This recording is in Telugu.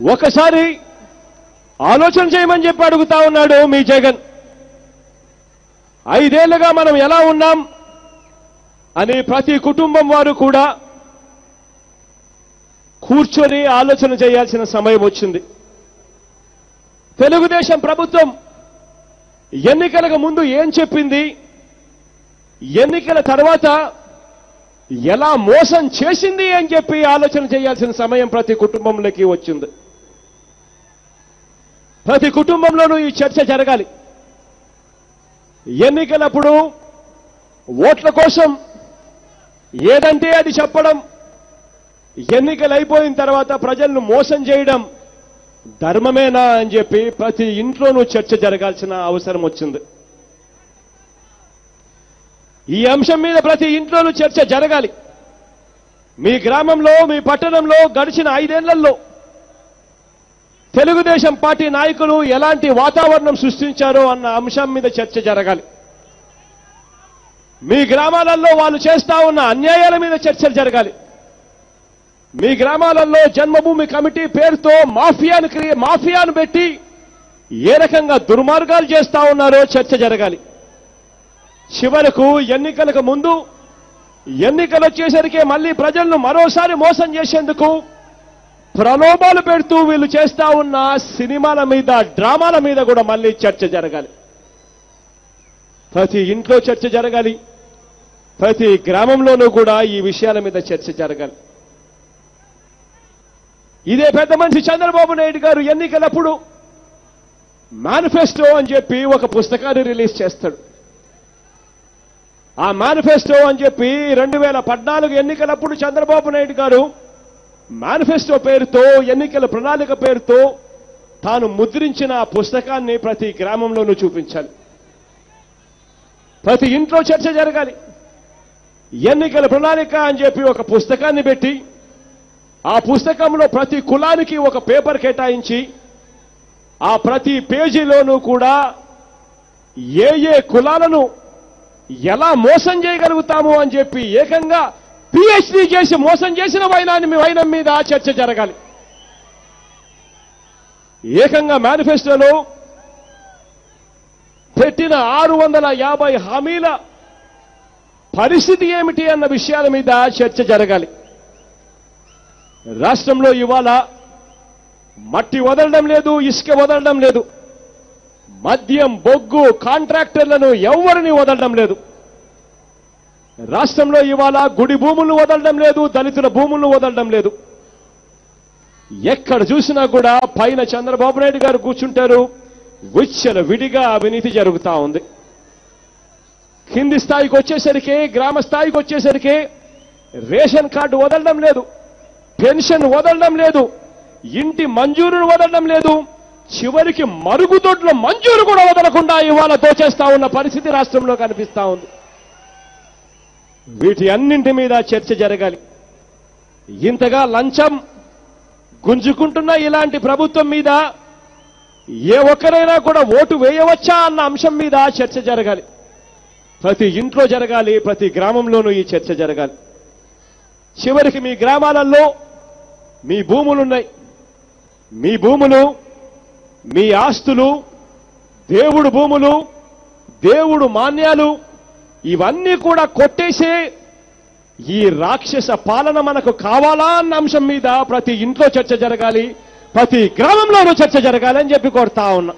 ఒకసారి ఆలోచన చేయమని చెప్పి అడుగుతా ఉన్నాడు మీ జగన్. 5 ఏళ్లుగా మనం ఎలా ఉన్నాం అని ప్రతి కుటుంబం వారు కూడా కూర్చొని ఆలోచన చేయాల్సిన సమయం వచ్చింది. తెలుగుదేశం ప్రభుత్వం ఎన్నికలకు ముందు ఏం చెప్పింది, ఎన్నికల తర్వాత ఎలా మోసం చేసింది అని చెప్పి ఆలోచన చేయాల్సిన సమయం ప్రతి కుటుంబంలోకి వచ్చింది. ప్రతి కుటుంబంలోనూ ఈ చర్చ జరగాలి. ఎన్నికలప్పుడు ఓట్ల కోసం ఏదంటే అది చెప్పడం, ఎన్నికలు అయిపోయిన తర్వాత ప్రజలను మోసం చేయడం ధర్మమేనా అని చెప్పి ప్రతి ఇంట్లోనూ చర్చ జరగాల్సిన అవసరం వచ్చింది. ఈ అంశం మీద ప్రతి ఇంట్లోనూ చర్చ జరగాలి. మీ గ్రామంలో, మీ పట్టణంలో గడిచిన 5 ఏళ్లలో తెలుగుదేశం పార్టీ నాయకులు ఎలాంటి వాతావరణం సృష్టించారో అన్న అంశం మీద చర్చ జరగాలి. మీ గ్రామాలలో వాళ్ళు చేస్తా ఉన్న అన్యాయాల మీద చర్చలు జరగాలి. మీ గ్రామాలలో జన్మభూమి కమిటీ పేరుతో మాఫియాను పెట్టి ఏ రకంగా దుర్మార్గాలు చేస్తా ఉన్నారో చర్చ జరగాలి. చివరకు ఎన్నికలకు ముందు, ఎన్నికలు వచ్చేసరికి మళ్ళీ ప్రజలను మరోసారి మోసం చేసేందుకు ప్రలోభాలు పెడుతూ వీళ్ళు చేస్తా ఉన్న సినిమాల మీద, డ్రామాల మీద కూడా మళ్ళీ చర్చ జరగాలి. ప్రతి ఇంట్లో చర్చ జరగాలి. ప్రతి గ్రామంలోనూ కూడా ఈ విషయాల మీద చర్చ జరగాలి. ఇదే పెద్ద మనిషి చంద్రబాబు నాయుడు గారు ఎన్నికలప్పుడు మేనిఫెస్టో అని చెప్పి ఒక పుస్తకాన్ని రిలీజ్ చేస్తాడు. ఆ మేనిఫెస్టో అని చెప్పి 2014 ఎన్నికలప్పుడు చంద్రబాబు నాయుడు గారు మేనిఫెస్టో పేరుతో, ఎన్నికల ప్రణాళిక పేరుతో తాను ముద్రించిన ఆ పుస్తకాన్ని ప్రతి గ్రామంలోనూ చూపించాలి. ప్రతి ఇంట్లో చర్చ జరగాలి. ఎన్నికల ప్రణాళిక అని చెప్పి ఒక పుస్తకాన్ని పెట్టి ఆ పుస్తకంలో ప్రతి కులానికి ఒక పేపర్ కేటాయించి ఆ ప్రతి పేజీలోనూ కూడా ఏ కులాలను ఎలా మోసం చేయగలుగుతాము అని చెప్పి ఏకంగా PhD చేసి మోసం చేసిన వైనం మీద చర్చ జరగాలి. ఏకంగా మేనిఫెస్టోలో పెట్టిన 650 హామీల పరిస్థితి ఏమిటి అన్న విషయాల మీద చర్చ జరగాలి. రాష్ట్రంలో ఇవాళ మట్టి వదలడం లేదు, ఇసుక వదలడం లేదు, మద్యం, బొగ్గు, కాంట్రాక్టర్లను ఎవరిని వదలడం లేదు. రాష్ట్రంలో ఇవాళ గుడి భూములను వదలడం లేదు, దళితుల భూములను వదలడం లేదు. ఎక్కడ చూసినా కూడా పైన చంద్రబాబు నాయుడు గారు కూర్చుంటారు, విచ్చల విడిగా అవినీతి జరుగుతా ఉంది. కింది స్థాయికి వచ్చేసరికి, గ్రామ స్థాయికి వచ్చేసరికి రేషన్ కార్డు వదలడం లేదు, పెన్షన్ వదలడం లేదు, ఇంటి మంజూరును వదలడం లేదు, చివరికి మరుగుదొడ్ల మంజూరు కూడా వదలకుండా ఇవాళ దోచేస్తా ఉన్న పరిస్థితి రాష్ట్రంలో కనిపిస్తా ఉంది. వీటి అన్నింటి మీద చర్చ జరగాలి. ఇంతగా లంచం గుంజుకుంటున్న ఇలాంటి ప్రభుత్వం మీద ఏ ఒక్కరైనా కూడా ఓటు వేయవచ్చా అన్న అంశం మీద చర్చ జరగాలి. ప్రతి ఇంట్లో జరగాలి, ప్రతి గ్రామంలోనూ ఈ చర్చ జరగాలి. చివరికి మీ గ్రామాలలో మీ భూములున్నాయి. మీ భూములు, మీ ఆస్తులు, దేవుడు భూములు, దేవుడు మాన్యాలు ఇవన్నీ కూడా కొట్టేసే ఈ రాక్షస పాలన మనకు కావాలా అన్న అంశం మీద ప్రతి ఇంట్లో చర్చ జరగాలి, ప్రతి గ్రామంలోనూ చర్చ జరగాలి అని చెప్పి కోరుతా ఉన్నా.